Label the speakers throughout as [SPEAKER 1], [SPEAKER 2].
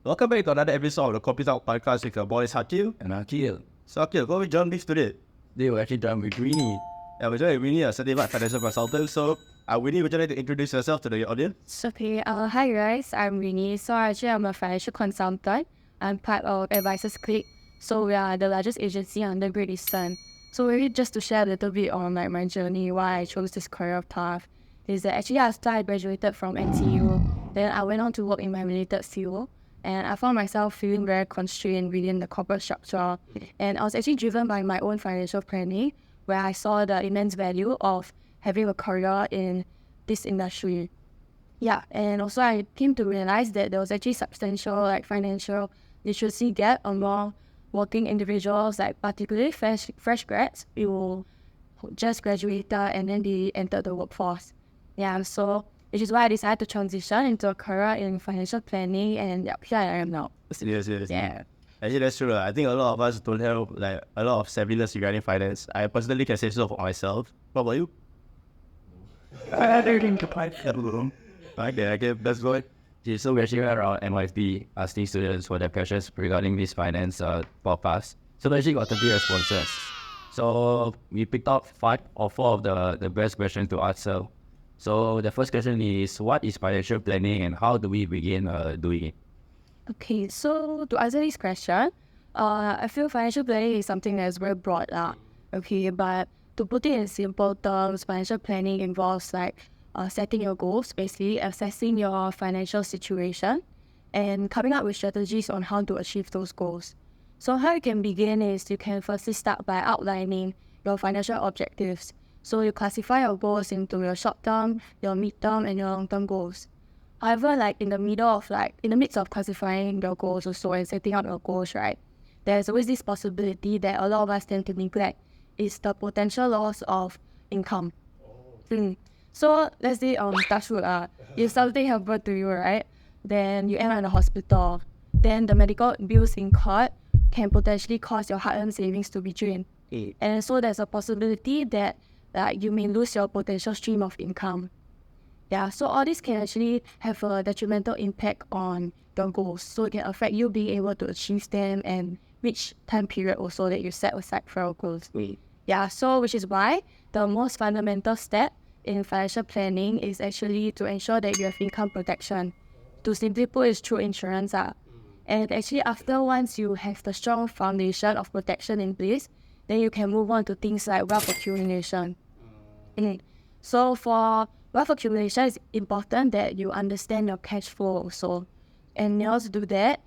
[SPEAKER 1] Welcome back to another episode of the Coffee Talk Podcast with your boys Hakil.
[SPEAKER 2] And Akil,
[SPEAKER 1] So Hakil, what we join this today?
[SPEAKER 2] they were actually done with Winnie.
[SPEAKER 1] Yeah, we're joining Winnie, a certified financial consultant. So, Winnie, would you like to introduce yourself to the audience?
[SPEAKER 3] Okay, hi guys, I'm Rini. So actually I'm a financial consultant. I'm part of Advisors Click. So we are the largest agency under Great Eastern. So really just to share a little bit on like my journey, why I chose this career path, is that actually after I graduated from NTU, then I went on to work in my related field. And I found myself feeling very constrained within the corporate structure. And I was actually driven by my own financial planning, where I saw the immense value of having a career in this industry. Yeah, and also I came to realize that there was actually substantial like financial literacy gap among working individuals, like particularly fresh grads who just graduated and then they entered the workforce. Yeah, so which is why I decided to transition into a career in financial planning, and here I am now.
[SPEAKER 1] Yes.
[SPEAKER 3] Yeah.
[SPEAKER 1] Actually, that's true. I think a lot of us don't have like a lot of savviness regarding finance. I personally can say so for myself. What about you? Okay, that's good.
[SPEAKER 2] Okay, so we actually went around NYP asking students for their questions regarding this finance podcast. So we actually got 30 responses. So we picked out 5 or 4 of the best questions to answer. So the first question is, what is financial planning and how do we begin doing it?
[SPEAKER 3] Okay, so to answer this question, I feel financial planning is something that's very broad. Okay, but to put it in simple terms, financial planning involves like setting your goals, basically assessing your financial situation and coming up with strategies on how to achieve those goals. So how you can begin is you can firstly start by outlining your financial objectives. So you classify your goals into your short-term, your mid-term, and your long-term goals. However, like in the midst of classifying your goals also and setting out your goals, right, there's always this possibility that a lot of us tend to neglect is the potential loss of income. So let's say touch wood, if something happened to you, right, then you end up in the hospital, then the medical bills incurred can potentially cause your hard-earned savings to be drained. And so there's a possibility that you may lose your potential stream of income. Yeah, so all this can actually have a detrimental impact on your goals. So it can affect you being able to achieve them and which time period also that you set aside for your goals. Yeah, so which is why the most fundamental step in financial planning is actually to ensure that you have income protection. To simply put, it's through insurance. And actually once you have the strong foundation of protection in place, then you can move on to things like wealth accumulation. So for wealth accumulation, it's important that you understand your cash flow also. And in order to do that,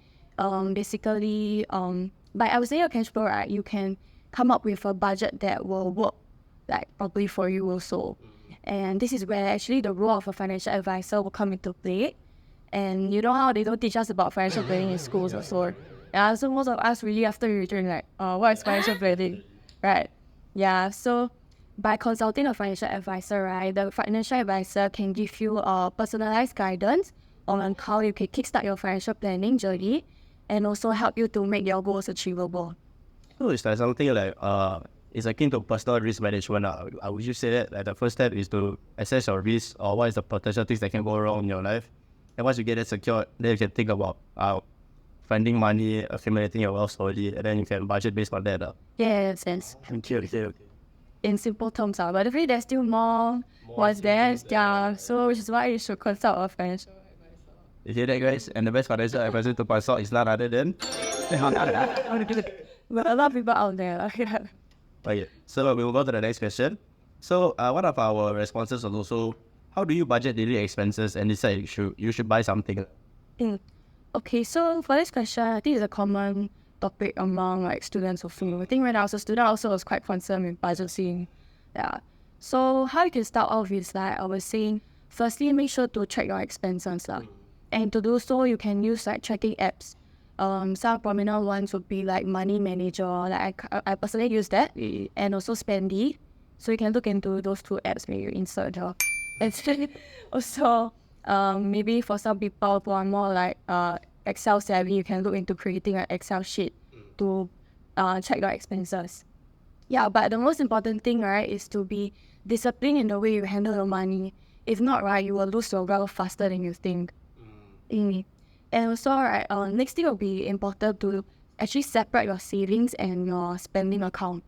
[SPEAKER 3] basically, by understanding your cash flow, right, you can come up with a budget that will work like properly for you also. And this is where actually the role of a financial advisor will come into play. And you know how they don't teach us about financial planning in schools also. Yeah, so most of us really after we return like, what is financial planning, right? Yeah, so by consulting a financial advisor, right, the financial advisor can give you personalized guidance on how you can kickstart your financial planning journey and also help you to make your goals achievable.
[SPEAKER 1] So it's like something like it's akin to personal risk management. Would you say that like the first step is to assess your risk or what is the potential things that can go wrong in your life? And once you get that secured, then you can think about finding money, accumulating your wealth slowly, and then you can budget based on that.
[SPEAKER 3] Yeah, in a sense.
[SPEAKER 1] Okay.
[SPEAKER 3] In simple terms, but definitely there's still more what's there. Yeah, so which is why you should consult a financial advisor.
[SPEAKER 1] You hear that, guys? And the best financial advisor to consult is none other than...
[SPEAKER 3] But a lot of people out there. Yeah.
[SPEAKER 1] Okay, so we will go to the next question. So one of our responses was also, how do you budget daily expenses and decide you should buy something?
[SPEAKER 3] Okay, so for this question, I think it's a common topic among like students of film. I think when I was a student, I also was quite concerned with budgeting. Yeah. So how you can start off is like I was saying, firstly make sure to track your expenses. And to do so, you can use like tracking apps. Some prominent ones would be like Money Manager. Like I personally use that, and also Spendy. So you can look into those 2 apps when you insert the. And also, maybe for some people who are more like Excel savvy, you can look into creating an Excel sheet to check your expenses. Yeah, but the most important thing, right, is to be disciplined in the way you handle your money. If not, right, you will lose your wealth faster than you think. And also, right, next thing will be important to actually separate your savings and your spending account.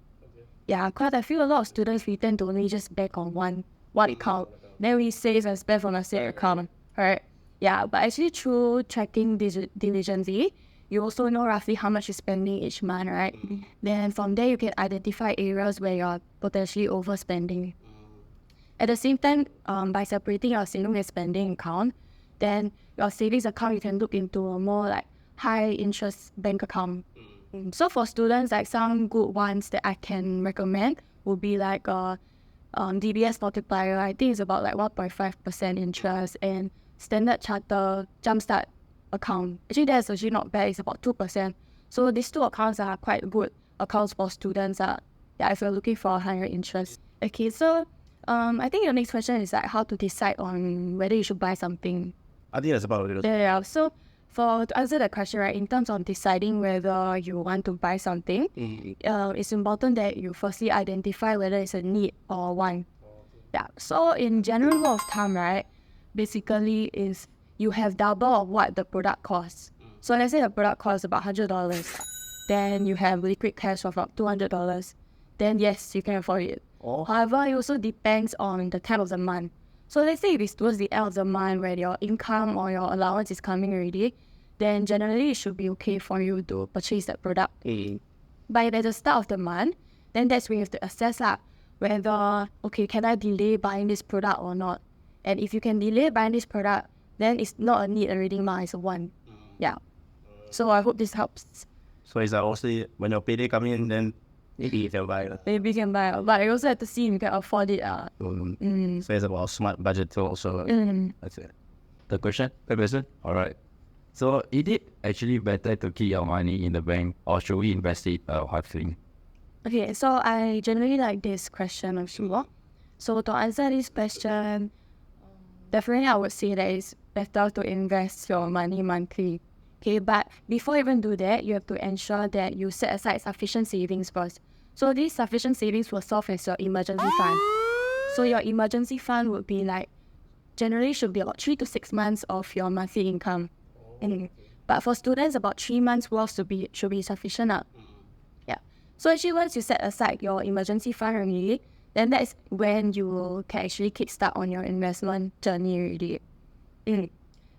[SPEAKER 3] Yeah, because I feel a lot of students, we tend to only just bank on one account. Then we save and spend from the same account, right? Yeah, but actually through tracking diligently, you also know roughly how much you're spending each month, right? Then from there, you can identify areas where you're potentially overspending. At the same time, by separating your saving and spending account, then your savings account, you can look into a more like high interest bank account. So for students, like some good ones that I can recommend would be like DBS multiplier. I think it's about like 1.5% interest, and Standard Chartered Jumpstart account. Actually, that's actually not bad. It's about 2%. So these two accounts are quite good accounts for students. If you're looking for a higher interest. Okay, so I think your next question is like how to decide on whether you should buy something.
[SPEAKER 1] I think that's about it.
[SPEAKER 3] Yeah. So to answer that question, right, in terms of deciding whether you want to buy something, it's important that you firstly identify whether it's a need or want. Yeah. So in general rule of thumb, right, basically is you have double of what the product costs. So let's say the product costs about $100, then you have liquid cash of about $200. Then yes, you can afford it. However, it also depends on the time of the month. So let's say if it's towards the end of the month where your income or your allowance is coming already, then generally it should be okay for you to purchase that product. But at the start of the month, then that's where you have to assess whether, okay, can I delay buying this product or not? And if you can delay buying this product, then it's not a need already, it's a want. Yeah. So I hope this helps.
[SPEAKER 1] So it's like also when your payday come in, then maybe you can buy.
[SPEAKER 3] Maybe you can buy, but you also have to see if you can afford it.
[SPEAKER 1] So it's about smart budget too also. That's it.
[SPEAKER 2] The question? Alright. So is it actually better to keep your money in the bank, or should we invest it wisely?
[SPEAKER 3] Okay, so I generally like this question also. So to answer this question, definitely I would say that it's better to invest your money monthly. Okay, but before you even do that, you have to ensure that you set aside sufficient savings first. So these sufficient savings will serve as your emergency fund. So your emergency fund would be like, generally should be about 3 to 6 months of your monthly income. But for students, about 3 months worth should be sufficient. Yeah. So actually once you set aside your emergency fund already, then that's when you can actually kickstart on your investment journey already.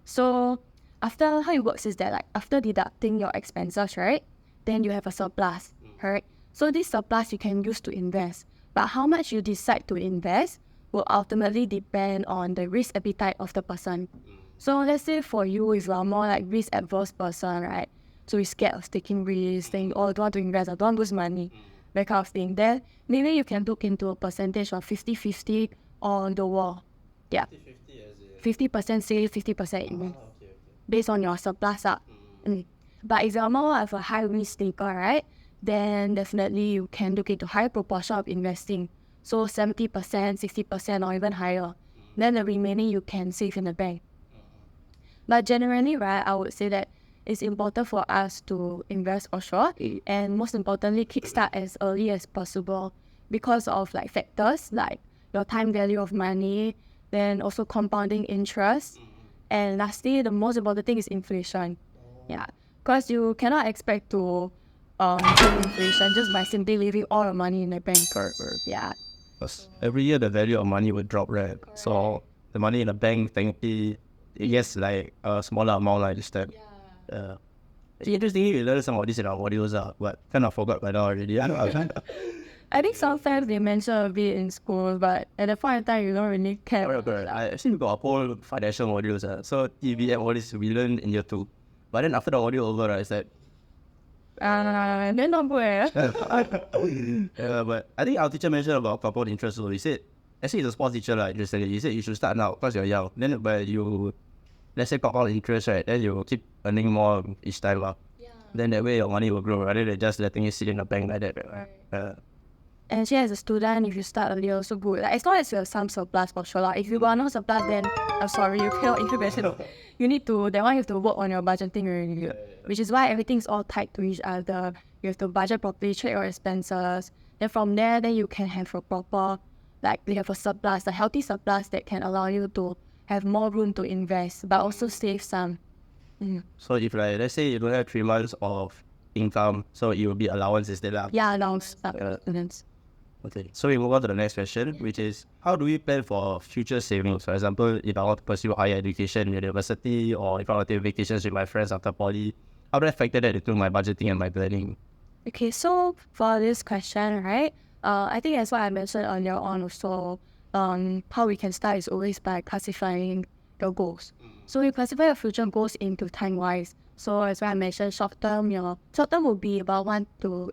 [SPEAKER 3] So after, how it works is that like after deducting your expenses, right, then you have a surplus, right? So this surplus you can use to invest. But how much you decide to invest will ultimately depend on the risk appetite of the person. So let's say for you, if you're more like risk adverse person, right? So you're scared of taking risks, saying, oh, I don't want to invest, I don't want to lose money, that kind of thing. Then maybe you can look into a percentage of 50-50 on the wall. Yeah. 50% save, 50% invest. Based on your surplus. But if you're more of a high risk taker, right, then definitely you can look into higher proportion of investing. So 70%, 60% or even higher. Then the remaining you can save in the bank. But generally, right, I would say that it's important for us to invest for sure, and most importantly, kickstart as early as possible because of like factors like your time value of money, then also compounding interest, and lastly, the most important thing is inflation. Yeah, because you cannot expect to kill inflation just by simply leaving all your money in the bank. Yeah.
[SPEAKER 1] Because every year the value of money would drop, right? So the money in the bank, technically, it gets like a smaller amount like this time. Interestingly, we learned some of this in our modules, but kind of forgot by now already.
[SPEAKER 3] I think sometimes they mention a bit in school, but at the point in time, you don't really care.
[SPEAKER 1] I actually got a whole financial modules. So EVM, all this we learned in year 2. But then after the module over, it's like,
[SPEAKER 3] then not good.
[SPEAKER 1] but I think our teacher mentioned about compound interest. So he said, actually, he's a sports teacher, interestingly. He said you should start now because you're young. Then, but you, let's say, compound interest, right? Then you keep earning more each time. Then that way your money will grow rather than just letting it sit in the bank like that. Right?
[SPEAKER 3] And actually, as a student, if you start early, also good. Like, as long as you have some surplus for sure. If you got no surplus, then I'm sorry, you cannot invest. You need to, that one you have to work on your budgeting already. Which is why everything's all tied to each other. You have to budget properly, check your expenses. Then from there, then you can have a proper, like you have a surplus, a healthy surplus that can allow you to have more room to invest, but also save some.
[SPEAKER 1] So if like let's say you don't have 3 months of income, so it will be allowance instead lah.
[SPEAKER 3] Yeah, allowance students.
[SPEAKER 1] Okay. So we move on to the next question, which is how do we plan for future savings? For example, if I want to pursue higher education in university, or if I want to take vacations with my friends after poly, how do I factor that into my budgeting and my planning?
[SPEAKER 3] Okay, so for this question, right, I think as what I mentioned earlier on also, how we can start is always by classifying your goals. So you classify your future goals into time-wise. So as what I mentioned, short-term will be about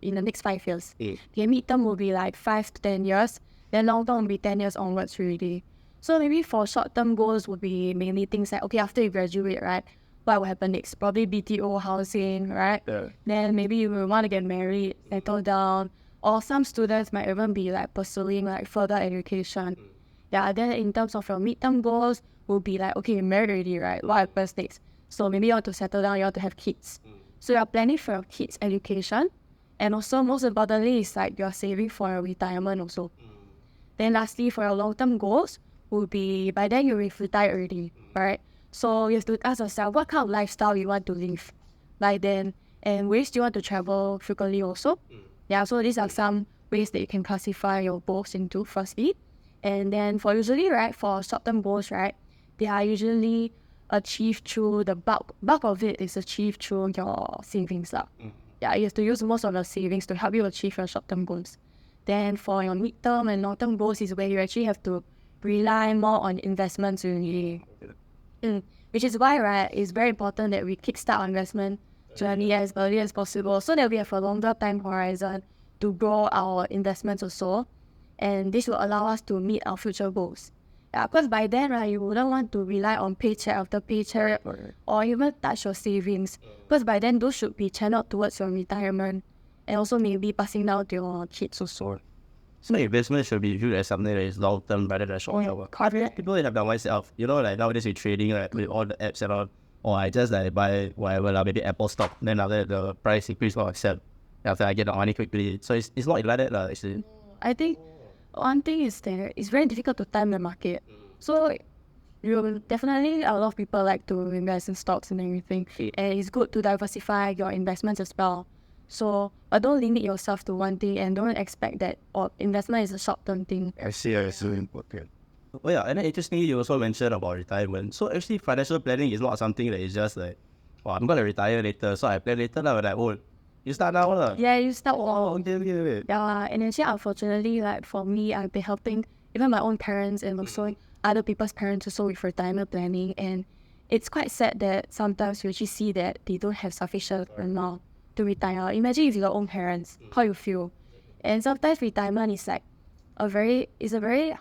[SPEAKER 3] in the next 5 years. Okay, mid-term will be like 5 to 10 years. Then long-term will be 10 years onwards really. So maybe for short-term goals would be mainly things like, okay, after you graduate, right, what will happen next? Probably BTO housing, right?
[SPEAKER 1] Yeah.
[SPEAKER 3] Then maybe you will want to get married, settle down. Or some students might even be like pursuing like further education. Yeah, then in terms of your midterm goals, will be like, okay, you're married already, right? What happens next? So maybe you want to settle down, you want to have kids. So you're planning for your kids' education. And also most importantly is like you're saving for your retirement also. Then lastly, for your long-term goals, will be by then you're retired already, right? So you have to ask yourself what kind of lifestyle you want to live by then, and ways do you want to travel frequently also. Yeah, so these are some ways that you can classify your goals into firstly. And then for short-term goals, right, they are usually achieved through the bulk of it is achieved through your savings lah. Yeah, you have to use most of the savings to help you achieve your short-term goals. Then for your mid-term and long-term goals is where you actually have to rely more on investments really. Which is why, right, it's very important that we kickstart our investment journey as early as possible so that we have a longer time horizon to grow our investments also. And this will allow us to meet our future goals. Yeah, because by then, right, you wouldn't want to rely on paycheck after paycheck or even touch your savings. Because by then, those should be channeled towards your retirement and also maybe passing down to your kids also.
[SPEAKER 1] So investment should be viewed as something that is long term rather than short term.
[SPEAKER 3] Correct.
[SPEAKER 1] People have done myself, like nowadays with trading, like with all the apps and all, or I just like buy whatever, like maybe Apple stock, then after that the price increase, I accept. After I get the money quickly. So it's not like that actually.
[SPEAKER 3] I think one thing is that it's very difficult to time the market. So you definitely, a lot of people like to invest in stocks and everything. And it's good to diversify your investments as well. So don't limit yourself to one thing and don't expect that investment is a short-term thing.
[SPEAKER 1] I see. Important. Oh yeah, and then interestingly, you also mentioned about retirement. So actually, financial planning is not something that is just like, I'm going to retire later, so I plan later now when I'm old. You start now lah.
[SPEAKER 3] Yeah, you start.
[SPEAKER 1] Okay.
[SPEAKER 3] Yeah, and actually, unfortunately, like for me, I've been helping even my own parents and also other people's parents also with retirement planning. And it's quite sad that sometimes you actually see that they don't have sufficient amount to retire. Imagine if you're your own parents, how you feel. And sometimes retirement is like a very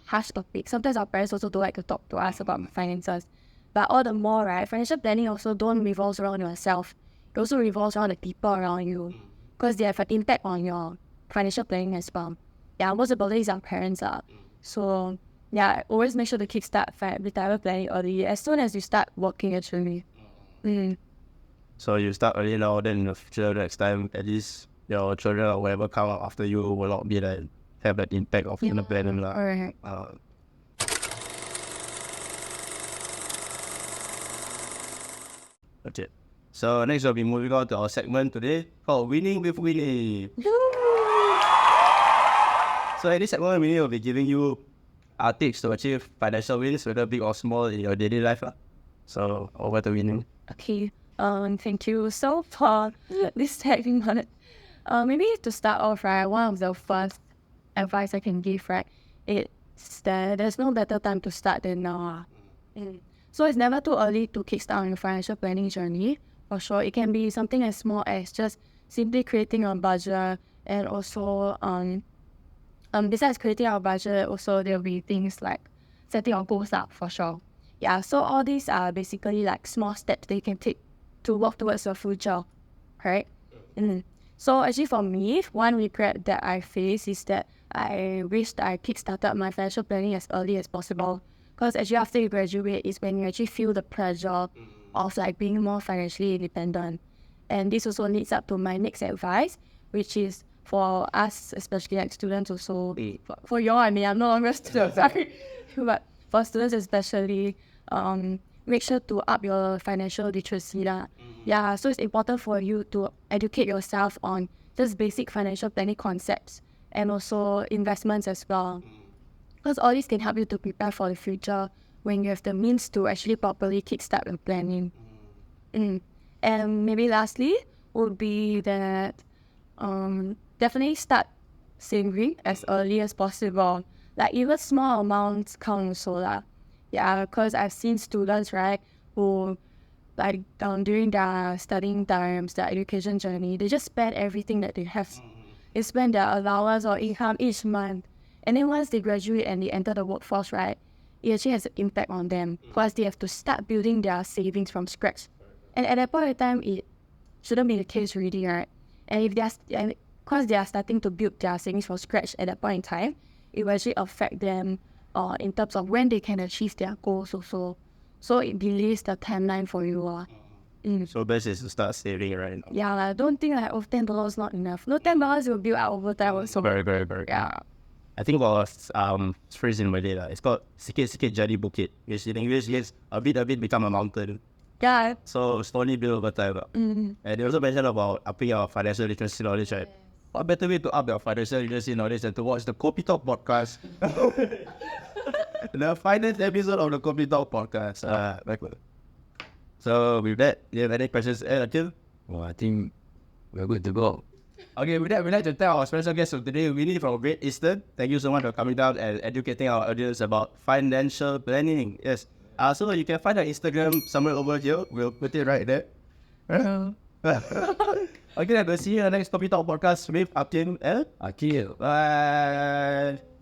[SPEAKER 3] harsh topic. Sometimes our parents also don't like to talk to us about finances. But all the more, right, financial planning also don't revolve around yourself. It also revolves around the people around you because they have an impact on your financial planning as well. Yeah, most importantly is our parents are. So yeah, always make sure to kickstart retirement planning early as soon as you start working actually.
[SPEAKER 1] So you start early now, then in the future next time, at least your children or whoever come up after you will not be like have that impact of the planning lah.
[SPEAKER 3] Alright.
[SPEAKER 1] Okay. So next we'll be moving on to our segment today called Winning with Winnie. So in this segment, Winnie will be giving you tips to achieve financial wins, whether big or small, in your daily life. So over to Winnie.
[SPEAKER 3] Okay. Thank you. So for this segment, maybe to start off, right, one of the first advice I can give, right, it's that there's no better time to start than now. So it's never too early to kickstart on your financial planning journey. For sure, it can be something as small as just simply creating a budget, and also besides creating our budget, also there'll be things like setting our goals up for sure. Yeah, so all these are basically like small steps that you can take to work towards your future, right? So actually for me, one regret that I face is that I wish that I kickstarted my financial planning as early as possible. Because actually after you graduate is when you actually feel the pressure of like being more financially independent. And this also leads up to my next advice, which is for us, especially like students also. For y'all, I mean, I'm no longer a student, sorry. But for students especially, make sure to up your financial literacy lah. Yeah, so it's important for you to educate yourself on just basic financial planning concepts and also investments as well. Because all this can help you to prepare for the future when you have the means to actually properly kickstart your planning. And maybe lastly would be that definitely start saving as early as possible. Like even small amounts count also lah. Yeah, because I've seen students, right, who like during their studying times, their education journey, they just spend everything that they have. They spend their allowance or income each month. And then once they graduate and they enter the workforce, right, it actually has an impact on them. Plus they have to start building their savings from scratch. And at that point in time, it shouldn't be the case already, right? And if because they are starting to build their savings from scratch at that point in time, it will actually affect them in terms of when they can achieve their goals also. So it delays the timeline for you.
[SPEAKER 1] So best is to start saving right now.
[SPEAKER 3] Yeah, I don't think like $10 is not enough. No, $10 will build out over time also.
[SPEAKER 1] Very, very, very.
[SPEAKER 3] Yeah.
[SPEAKER 1] I think was phrase in Malay lah. It's called sikit-sikit jadi bukit, which in English is a bit become a mountain.
[SPEAKER 3] Yeah.
[SPEAKER 1] So slowly build over time. And they also mentioned about upping your financial literacy knowledge, right? What better way to up your financial literacy knowledge than to watch the Kopi Talk podcast? The finance episode of the Kopi Talk podcast. So with that, do you have any questions, Akil?
[SPEAKER 2] Well, I think we're good to go.
[SPEAKER 1] Okay, with that, we'd like to thank our special guest of today, Winnie from Great Eastern. Thank you so much for coming down and educating our audience about financial planning. Yes. So you can find our Instagram somewhere over here. We'll put it right there. Okay, then we'll see you in the next Kopi Talk podcast with Akil and
[SPEAKER 2] Akil.
[SPEAKER 1] bye.